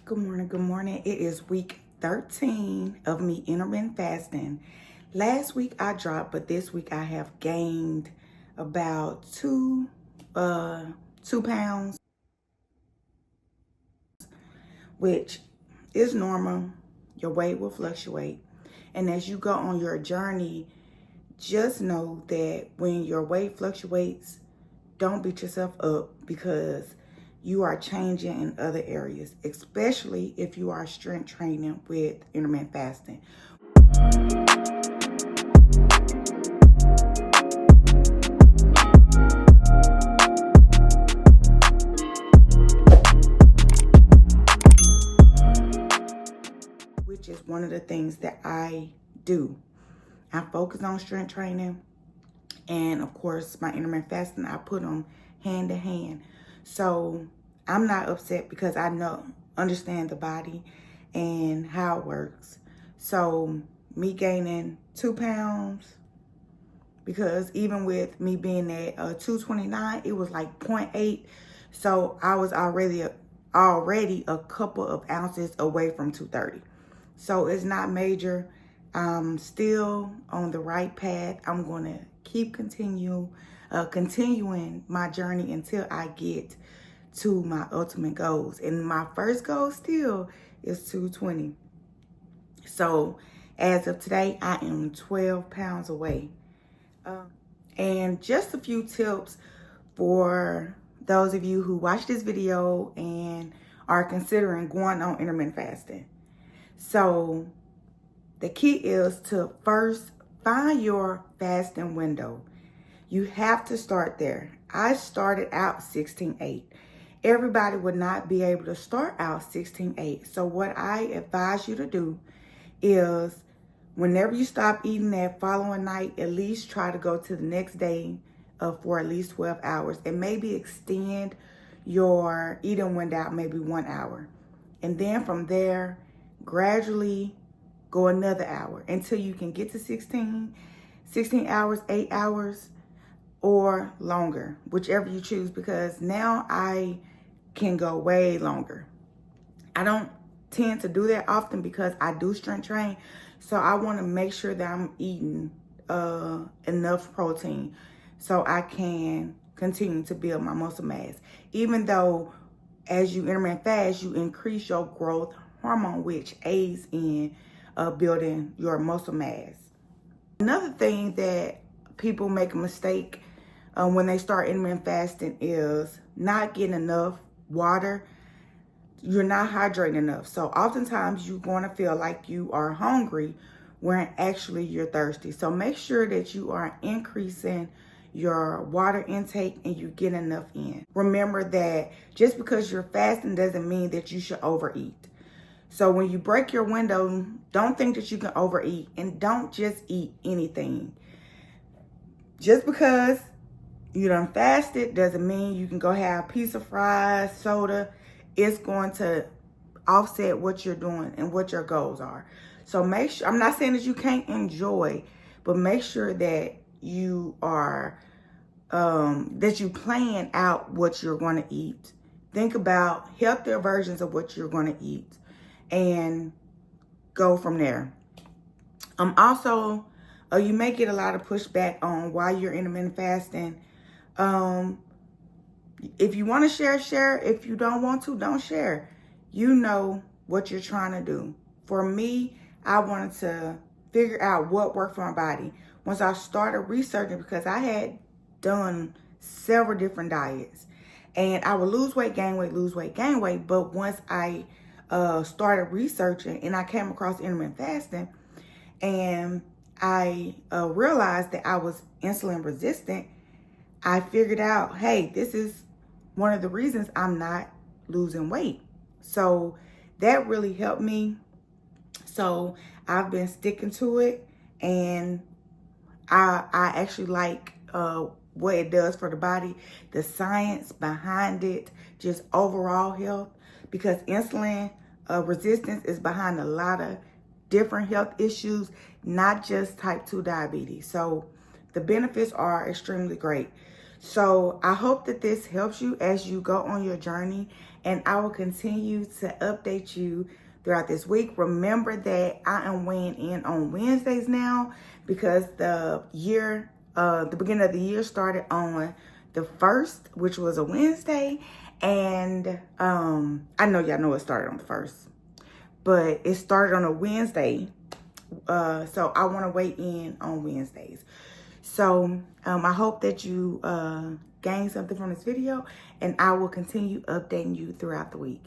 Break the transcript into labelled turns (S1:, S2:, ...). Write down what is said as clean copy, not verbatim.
S1: Good morning, good morning. It is week 13 of me intermittent fasting. Last week I dropped, but this week I have gained about two pounds, which is normal. Your weight will fluctuate. And as you go on your journey, just know that when your weight fluctuates, don't beat yourself up because you are changing in other areas, especially if you are strength training with intermittent fasting. Which is one of the things that I do. I focus on strength training, and of course my intermittent fasting, I put them hand in hand. So I'm not upset because I understand the body and how it works. So me gaining 2 pounds, because even with me being at 229, it was like 0.8. So I was already a couple of ounces away from 230. So it's not major. I'm still on the right path. I'm going to keep continuing my journey until I get to my ultimate goals. And my first goal still is 220. So as of today, I am 12 pounds away. And just a few tips for those of you who watch this video and are considering going on intermittent fasting. So the key is to first find your fasting window. You have to start there. I started out 16:8. Everybody would not be able to start out 16:8. So what I advise you to do is whenever you stop eating that following night, at least try to go to the next day for at least 12 hours and maybe extend your eating window out maybe 1 hour. And then from there, gradually go another hour until you can get to 16 hours, 8 hours, or longer, whichever you choose, because now I can go way longer. I don't tend to do that often because I do strength train. So I want to make sure that I'm eating enough protein so I can continue to build my muscle mass. Even though as you intermittent fast, you increase your growth hormone, which aids in building your muscle mass. Another thing that people make a mistake when they start intermittent fasting is not getting enough water. You're not hydrating enough. So oftentimes you're going to feel like you are hungry when actually you're thirsty. So make sure that you are increasing your water intake and you get enough in. Remember that just because you're fasting doesn't mean that you should overeat. So when you break your window, don't think that you can overeat, and don't just eat anything. Just because you done fasted doesn't mean you can go have a piece of fries, soda. It's going to offset what you're doing and what your goals are. So make sure, I'm not saying that you can't enjoy, but make sure that you are, that you plan out what you're going to eat. Think about healthier versions of what you're going to eat and go from there. Also, you may get a lot of pushback on why you're intermittent fasting. If you want to share, share. If you don't want to, don't share. You know what you're trying to do. For me, I wanted to figure out what worked for my body. Once I started researching, because I had done several different diets, and I would lose weight, gain weight, lose weight, gain weight. But once I started researching and I came across intermittent fasting, and I realized that I was insulin resistant, I figured out, hey, this is one of the reasons I'm not losing weight. So that really helped me. So I've been sticking to it, and I actually like what it does for the body, the science behind it, just overall health, because insulin resistance is behind a lot of different health issues, not just type 2 diabetes. So the benefits are extremely great. So I hope that this helps you as you go on your journey, and I will continue to update you throughout this week. Remember that I am weighing in on Wednesdays now because the beginning of the year started on the 1st, which was a Wednesday. And I know y'all know it started on the 1st, but it started on a Wednesday. So I want to weigh in on Wednesdays. So I hope that you gain something from this video, and I will continue updating you throughout the week.